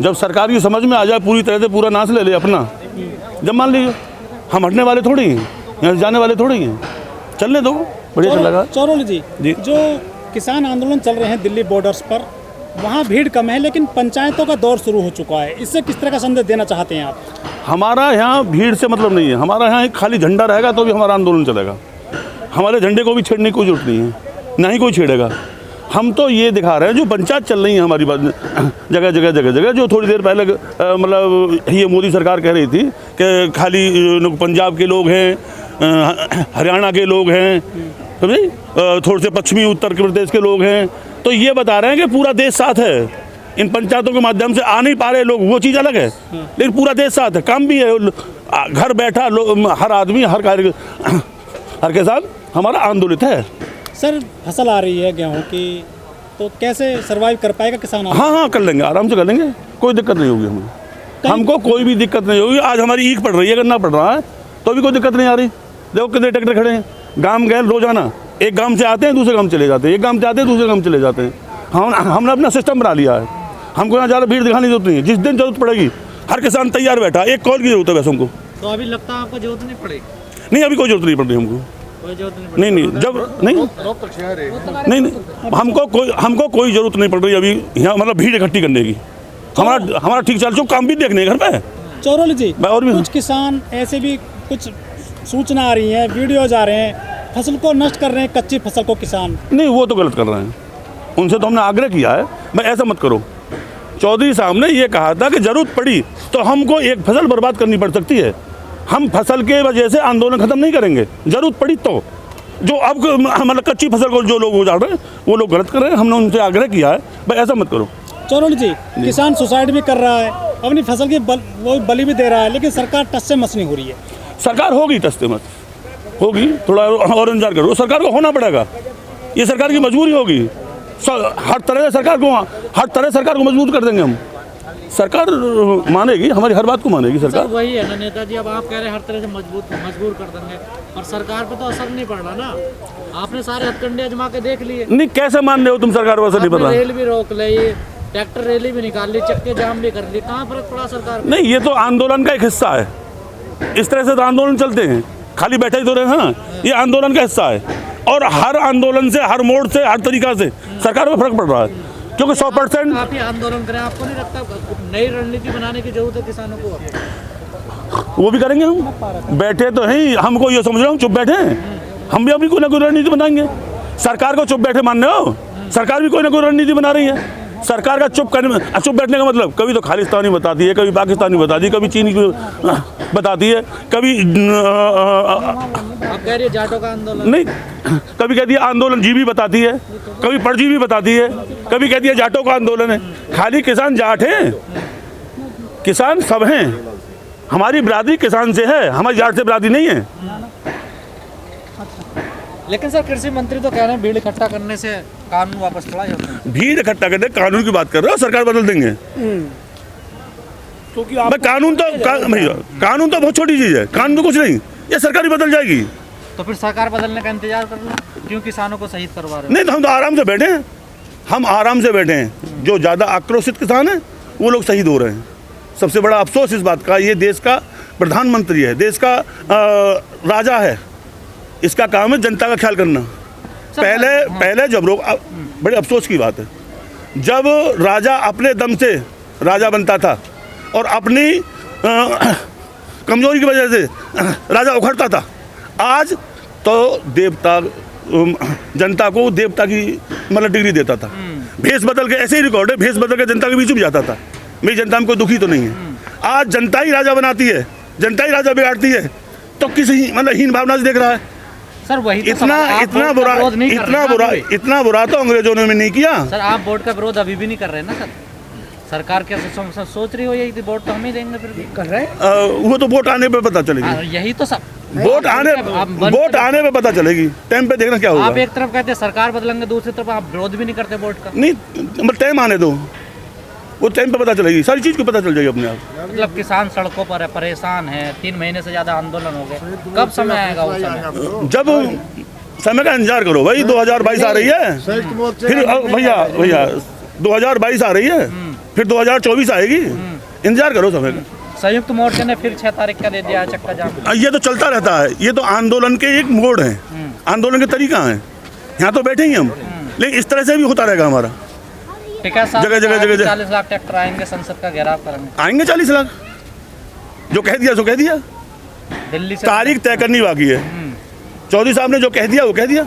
जब सरकार की समझ में आ जाए पूरी तरह से पूरा नाश ले ले अपना, जब मान लीजिए हम हटने वाले थोड़ी हैं, यहाँ जाने वाले थोड़ी हैं, चलने दो, बढ़िया चलेगा। चौरोली जी, जो किसान आंदोलन चल रहे हैं दिल्ली बॉर्डर्स पर, वहाँ भीड़ कम है लेकिन पंचायतों का दौर शुरू हो चुका है, इससे किस तरह का संदेश देना चाहते हैं आप? हमारा यहाँ भीड़ से मतलब नहीं है, हमारा यहाँ एक खाली झंडा रहेगा तो भी हमारा आंदोलन चलेगा। हमारे झंडे को भी छेड़ने की कोई जरूरत नहीं है, ना ही कोई छेड़ेगा। हम तो ये दिखा रहे हैं जो पंचायत चल रही है हमारी जगह जगह जगह जगह, जो थोड़ी देर पहले मतलब ये मोदी सरकार कह रही थी कि खाली पंजाब के लोग हैं, हरियाणा के लोग हैं, समझे, थोड़े से पश्चिमी उत्तर प्रदेश के लोग हैं, तो ये बता रहे हैं कि पूरा देश साथ है। इन पंचायतों के माध्यम से आ नहीं पा रहे लोग, वो चीज़ अलग है, लेकिन पूरा देश साथ है, काम भी है, घर बैठा हर आदमी हर कार्य हर के साथ हमारा आंदोलित है। सर फसल आ रही है गेहूं की, तो कैसे सरवाइव कर पाएगा किसान? हाँ कर लेंगे, आराम से कर लेंगे, कोई दिक्कत नहीं होगी हमें, हमको कोई भी दिक्कत नहीं होगी। आज हमारी ईख पड़ रही है, गन्ना पड़ रहा है, तो भी कोई दिक्कत नहीं आ रही। देखो कितने ट्रैक्टर खड़े हैं, गांव गए रोजाना, एक गांव से आते हैं दूसरे गांव चले जाते हैं, एक गांव से आते हैं दूसरे गांव चले जाते हैं। हमने अपना सिस्टम बना लिया है, हमको यहाँ ज़्यादा भीड़ दिखाने की जरूरत नहीं है। जिस दिन जरूरत पड़ेगी हर किसान तैयार बैठा, एक कॉल की जरूरत है बस हमको। तो अभी लगता है आपको जरूरत नहीं पड़ेगी? नहीं, अभी कोई जरूरत नहीं पड़ रही हमको, नहीं जब नहीं हमको कोई जरूरत नहीं पड़ रही अभी यहाँ, मतलब भीड़ इकट्ठी करने की। हमारा ठीक चल चुका, काम भी देखने घर पे। चौरोली जी, और भी कुछ किसान ऐसे भी कुछ सूचना आ रही है, वीडियोज आ रहे हैं, फसल को नष्ट कर रहे हैं, कच्ची फसल को किसान। नहीं, वो तो गलत कर रहे हैं, उनसे तो हमने आग्रह किया है भाई ऐसा मत करो। चौधरी साहब ने ये कहा था कि जरूरत पड़ी तो हमको एक फसल बर्बाद करनी पड़ सकती है, हम फसल के वजह से आंदोलन खत्म नहीं करेंगे, जरूरत पड़ी तो। जो अब मतलब कच्ची फसल को जो लोग उजाड़ रहे हैं वो लोग गलत कर रहे हैं, हमने उनसे आग्रह किया है भाई ऐसा मत करो। चौरोली जी, किसान सुसाइड भी कर रहा है, अपनी फसल की वो बलि भी दे रहा है, लेकिन सरकार टस से मस नहीं हो रही है। सरकार होगी टस से मस, होगी, थोड़ा और इंतजार करो, सरकार को होना पड़ेगा, ये सरकार की मजबूरी होगी। हर तरह सरकार को मजबूत कर देंगे हम, सरकार मानेगी, हमारी हर बात को मानेगी सरकार। वही है ना नेताजी, अब आप कह रहे हैं हर तरह से मजबूर कर देंगे, और सरकार पे तो असर नहीं पड़ रहा ना, आपने सारे हथकंडे आजमा के देख लिए। नहीं, कैसे मान रहे हो तुम सरकार को असर नहीं पड़ रहा? रेल भी रोक ली, ट्रैक्टर रैली भी निकाल ली, चक्के जाम भी कर ली, कहाँ फर्क पड़ा सरकार? नहीं, ये तो आंदोलन का एक हिस्सा है, इस तरह से तो आंदोलन चलते हैं, खाली बैठे ही तो रहे हैं, ये आंदोलन का हिस्सा है। और हर आंदोलन से, हर मोड़ से, हर तरीका से सरकार में फर्क पड़ रहा है, क्योंकि 100% आप ही आंदोलन करें, आपको नहीं लगता नई रणनीति बनाने की जरूरत है किसानों को? वो भी करेंगे हम, बैठे तो हैं ही, हमको ये समझ रहा हूँ चुप बैठे हैं, हम भी अभी कोई ना कोई रणनीति बनाएंगे। सरकार को चुप बैठे मानने हो, सरकार भी कोई ना कोई रणनीति बना रही है। सरकार का चुप बैठने का मतलब कभी तो खालिस्तानी बताती है, कभी पाकिस्तानी बताती है, कभी चीनी बताती है, कभी आप कह रही है जाटों का आंदोलन, नहीं, कभी कहती है आंदोलन जीवी बताती है, कभी परजीवी बताती है, कभी कहती है जाटों का आंदोलन है। खाली किसान जाट हैं? किसान सब हैं, हमारी बिरादरी किसान से है, हमारी जाट से बिरादरी नहीं है। लेकिन सर कृषि मंत्री तो कह रहे हैं भीड़ इकट्ठा करने से कानून वापस चला जाता है। भीड़ इकट्ठा करने, कानून की बात कर रहे हो, सरकार बदल देंगे क्योंकि कानून तो बहुत छोटी चीज है, कानून तो कुछ नहीं, ये सरकार ही बदल जाएगी। तो फिर सरकार बदलने का इंतजार कर लो, क्यों किसानों को शहीद करवा रहे हो? नहीं, तो हम तो आराम से बैठे हैं, हम आराम से बैठे हैं। जो ज़्यादा आक्रोशित किसान हैं वो लोग शहीद हो रहे हैं। सबसे बड़ा अफसोस इस बात का, ये देश का प्रधानमंत्री है, देश का राजा है, इसका काम है जनता का ख्याल करना। पहले जब लोग, बड़े अफसोस की बात है, जब राजा अपने दम से राजा बनता था और अपनी कमजोरी की वजह से राजा उखड़ता था, आज तो देवता जनता को देवता की मतलब डिग्री देता था। भेष बदल के, ऐसे ही रिकॉर्ड है, भेष बदल के जनता के बीच में जाता था, मेरी जनता में कोई दुखी तो नहीं है। आज जनता ही राजा बनाती है, जनता ही राजा बिगाड़ती है, तो किसी मतलब हीन भावना से देख रहा है। सर वही तो इतना बुरा तो अंग्रेजों ने नहीं किया। सर आप वोट का विरोध अभी भी नहीं कर रहे ना सर, सरकार क्या सोच रही हो यही वोट तो हम ही देंगे, फिर भी कर रहे हैं। वो तो वोट आने पे पता चलेगी, यही तो सब वोट आने पे पता चलेगी, टाइम पे देखना क्या होगा। आप एक तरफ कहते हैं सरकार बदलेंगे, दूसरी तरफ आप विरोध भी नहीं करते वोट का। नहीं, मतलब टाइम आने दो, वो टाइम पे पता चलेगी, सारी चीज़ को पता चल जाएगी अपने आप। मतलब किसान सड़कों पर है, परेशान है, 3 महीने से ज़्यादा आंदोलन हो गए, कब समय आएगा वो समय? जब समय का इंतजार करो भाई, 2022 आ रही है, फिर भैया 2022 आ रही है, फिर 2024 आएगी, इंतजार करो समय का। संयुक्त मोर्चे ने फिर 6 तारीख का दे दिया है चक्का जाम। ये तो चलता रहता है, ये तो आंदोलन के एक मोड़ है, आंदोलन के तरीका है। यहाँ तो बैठे ही हम, लेकिन इस तरह से भी होता रहेगा हमारा। टिकैत साहब जगह जगह जगह 40 लाख ट्रैक्टर आएंगे, संसद का घेराव करेंगे। आएंगे 40 लाख, जो कह दिया सो कह दिया। दिल्ली से तारीख तय करनी बाकी है। चौधरी साहब ने जो कह दिया वो कह दिया।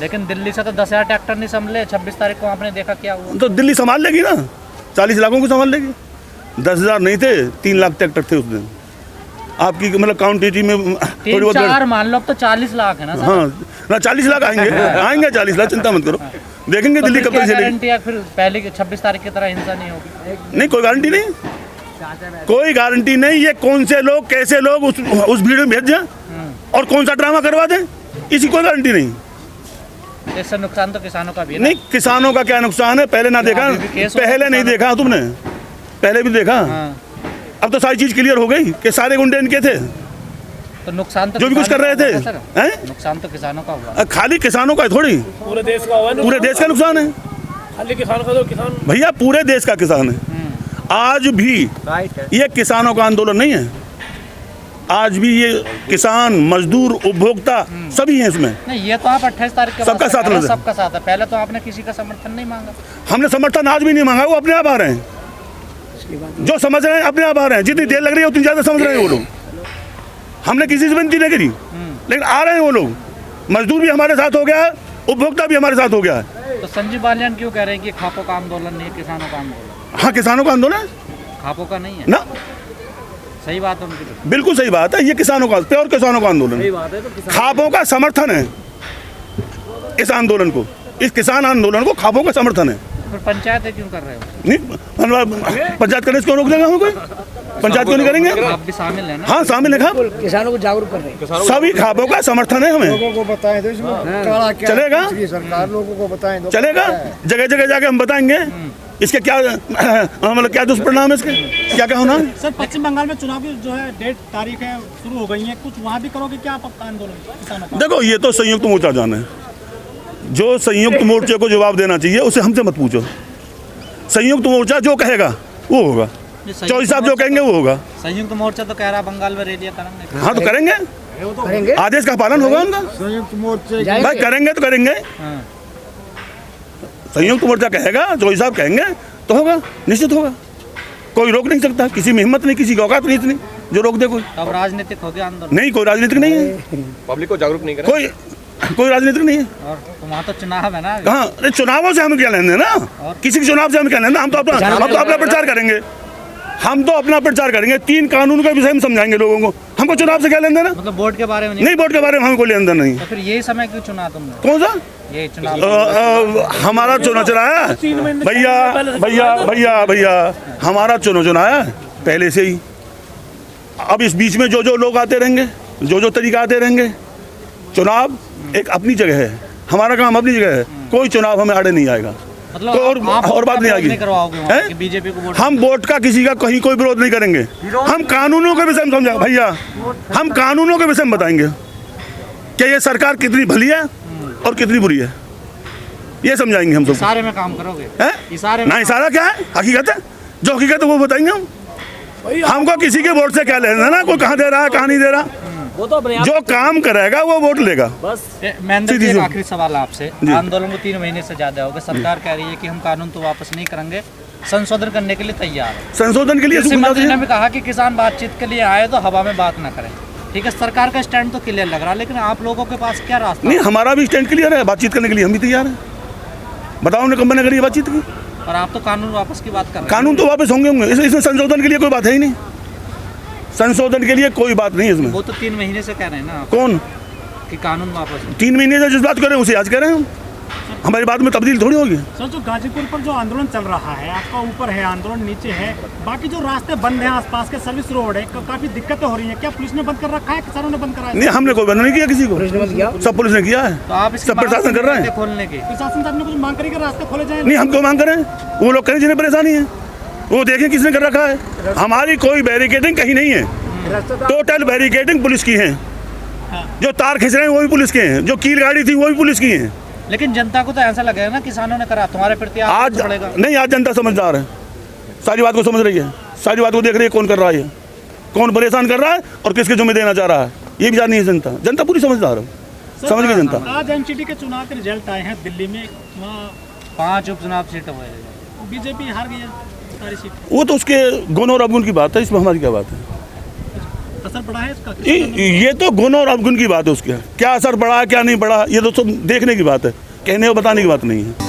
लेकिन दिल्ली से तो 10,000 ट्रैक्टर नहीं संभले। 26 तारीख को आपने देखा क्या हुआ। तो दिल्ली संभाल लेगी ना, 40 लाखों को संभाल लेगी। 10,000 नहीं थे, 3 लाख ट्रैक्टर थे उस दिन आपकी, मतलब काउंटिटी में थोड़ी बहुत 3-4 मान लो, अब तो 40 लाख है ना सर। हाँ ना, 40 लाख आएंगे, आएंगे 40 लाख, चिंता मत करो। देखेंगे दिल्ली कब तक चलेगी। गारंटी है फिर पहले की 26 तारीख की तरह हिंसा नहीं होगी? नहीं, कोई गारंटी नहीं, कोई गारंटी नहीं। ये कौन से लोग, कैसे लोग उस भीड़ में भेज दें और कौन सा ड्रामा करवा दें, इसकी कोई गारंटी नहीं। इससे नुकसान तो किसानों का भी है ना? नहीं, किसानों का क्या नुकसान है, पहले ना देखा, अभी भी केस हो पहले रहा नहीं देखा तुमने, पहले भी देखा। अब तो सारी चीज क्लियर हो गई कि सारे गुंडे इनके थे, तो नुकसान तो जो भी कुछ कर रहे थे। किसानों का हुआ सर। हैं? नुकसान तो किसानों का हुआ। खाली किसानों का है थोड़ी, पूरे देश का हुआ, पूरे देश का नुकसान है खाली किसान का तो किसान भैया, पूरे देश का किसान है। आज भी ये किसानों का आंदोलन नहीं है, आज भी ये किसान, मजदूर, उपभोक्ता सभी हैं इसमें। नहीं, ये तो आप 28 तारीख के बाद सबका साथ कह रहे हैं, है। सबका साथ है। पहले तो आपने किसी का समर्थन नहीं मांगा। हमने समर्थन आज भी नहीं मांगा, वो अपने आप आ रहे हैं, जो समझ रहे हैं अपने आप आ रहे हैं। जितनी देर लग रही है उतनी ज्यादा समझ रहे हैं वो लोग। हमने किसी से विनती नहीं करी, लेकिन आ रहे हैं वो लोग। मजदूर भी हमारे साथ हो गया है, उपभोक्ता भी हमारे साथ हो गया है। तो संजीव बालियान क्यों कह रहे हैं कि खापों का आंदोलन नहीं है, किसानों का आंदोलन? हाँ, किसानों का आंदोलन खापों का नहीं है ना, सही बात है उनकी। बिल्कुल सही बात है। ये किसानों का, प्योर किसानों का आंदोलन है। खापों का समर्थन है इस आंदोलन को, इस किसान आंदोलन को खापों का समर्थन है। फिर पंचायतें क्यों कर रहे हो? नहीं, पंचायत करने से क्यों रोक देगा हमें कोई? पंचायत क्यों नहीं करेंगे? आप भी शामिल है ना? हाँ, शामिल है। किसानों को जागरूक कर रहे हैं। सभी खापों का समर्थन है हमें। लोगों को बताएं तो इसमें काला क्या चलेगा? है, सरकार लोगों को बताएं तो चलेगा, जगह जगह जाके हम बताएंगे इसके क्या, मतलब क्या दुष्परिणाम है इसके, क्या क्या होना है। सर, पश्चिम बंगाल में चुनाव की जो है डेट तारीख है शुरू हो गई है, कुछ वहाँ भी करोगे क्या आप आंदोलन किसानों का? देखो, ये तो संयुक्त मोर्चा जाना है, जो संयुक्त मोर्चे को जवाब देना चाहिए उसे हमसे मत पूछो। संयुक्त मोर्चा जो कहेगा वो होगा, चौधरी साहब जो कहेंगे वो होगा। संयुक्त मोर्चा तो कह रहा बंगाल में रैलियां करेंगे। हाँ, तो करेंगे, करेंगे। आदेश का पालन होगा उनका। संयुक्त मोर्चे भाई करेंगे तो करेंगे, हाँ। संयुक्त मोर्चा कहेगा, चौधरी साहब कहेंगे तो होगा, निश्चित होगा। कोई रोक नहीं सकता, किसी में हिम्मत नहीं, किसी की औकात नहीं इतनी जो रोक दे कोई। अब राजनीतिक हो गया आंदोलन। नहीं, कोई राजनीतिक नहीं है, पब्लिक को जागरूक नहीं कर कोई राजनीतिक नहीं है। और तो वहाँ तो चुनाव है ना। हाँ, अरे चुनावों से हमें क्या लेना है ना, किसी के चुनाव से हमें क्या लेना। हम तो अपना प्रचार करेंगे, हम तो अपना प्रचार करेंगे। 3 कानून के विषय में समझाएंगे लोगों को, हमको चुनाव से क्या लेना देना। मतलब वोट के बारे में नहीं। नहीं, वोट के बारे में हमें कोई लेना देना नहीं। तो फिर यही समय क्यों चुना तुमने? कौन सा ये चुनाव? हमारा चुनाव चुनाया भैया, हमारा चुनाव चुनाया पहले से ही। अब इस बीच में जो लोग आते रहेंगे, जो तरीका आते रहेंगे। चुनाव एक अपनी जगह है, हमारा काम अपनी जगह है, कोई चुनाव हमें आड़े नहीं आएगा। मतलब तो आप और बात नहीं आएगी। नहीं करवाओगे वहाँ हैं? कि बीजेपी को वोट? हम वोट का किसी का कहीं कोई विरोध नहीं करेंगे। हम कानूनों के विषय में समझाएंगे भैया, हम कानूनों के विषय में बताएंगे कि ये सरकार कितनी भली है और कितनी बुरी है, ये समझाएंगे हम सबको। इशारे में काम करोगे? हैं? इशारे में ना, इशारा क्या है, हकीकत है। जो हकीकत है वो बताएंगे हम। हमको किसी के वोट से क्या लेना ना, कोई कहाँ दे रहा है कहाँ नहीं दे रहा। वो तो अपने जो काम करेगा वो वोट लेगा। बस महेंद्र जी, सीधी एक सी- आखिरी सवाल आपसे। आंदोलन को 3 महीने से ज्यादा हो गए, सरकार कह रही है कि हम कानून तो वापस नहीं करेंगे, संशोधन करने के लिए तैयार है। संशोधन के लिए कृषि सुविधा मंत्री ने दें। भी कहा कि किसान बातचीत के लिए आए तो हवा में बात ना करें। ठीक है, सरकार का स्टैंड तो क्लियर लग रहा है, लेकिन आप लोगों के पास क्या रास्ता? नहीं, हमारा भी स्टैंड क्लियर है, बातचीत करने के लिए हम भी तैयार हैं। बताओ हमने कब मैंने करी है बातचीत की? और आप तो कानून वापस की बात कर रहे हैं। कानून तो वापस होंगे, इसमें संशोधन के लिए कोई बात है ही नहीं। संशोधन के लिए कोई बात नहीं है इसमें। वो तो 3 महीने से कह रहे हैं ना आप कौन? कि कानून वापस हो। 3 महीने से जिस बात करें उसे आज करें हम, हमारी बात में तब्दील थोड़ी होगी। सर, जो गाजीपुर पर जो आंदोलन चल रहा है, आपका ऊपर है आंदोलन, नीचे है, बाकी जो रास्ते बंद हैं, आसपास के सर्विस रोड है, काफी दिक्कतें हो रही हैं, क्या पुलिस ने बंद कर रखा है, किसानों ने बंद कराया है? नहीं, हमने कोई बंद नहीं किया किसी को, सब पुलिस ने किया है, तो आप इसकी सब प्रशासन कर रहे हैं। खोलने की प्रशासन साहब ने कुछ मांग करी कि रास्ते खोले जाए? नहीं, हम क्यों मांग करें, वो लोग करें जिन्हें परेशानी है, वो देखें किसने कर रखा है। हमारी कोई बैरिकेडिंग कहीं नहीं है, टोटल बैरिकेडिंग पुलिस की है। जो तार खींच रहे हैं वो भी पुलिस के हैं, जो कील गाड़ी थी वो भी पुलिस की है। लेकिन जनता को तो ऐसा लगेगा ना किसानों ने करा, तुम्हारे प्रति आज पड़ेगा। नहीं, आज जनता समझदार है, सारी बात को समझ रही है, सारी बात को देख रही है कौन कर रहा है, कौन परेशान कर रहा है और किसके जुम्मे देना चाह रहा है, ये भी जाननी है जनता। जनता पूरी समझदार है, समझ गई जनता। आज एमसीडी के चुनाव के रिजल्ट आए हैं दिल्ली में, वहाँ 5 उपचुनाव सीटें हुए। बीजेपी हार गई है सारी सीट। वो तो उसके गुण और अवगुण की बात है, इसमें हमारी क्या बात है। असर पड़ा है इसका? ये तो गुण और अवगुण की बात है, उसके क्या असर पड़ा क्या नहीं पड़ा ये तो सब देखने की बात है, कहने और बताने की बात नहीं है।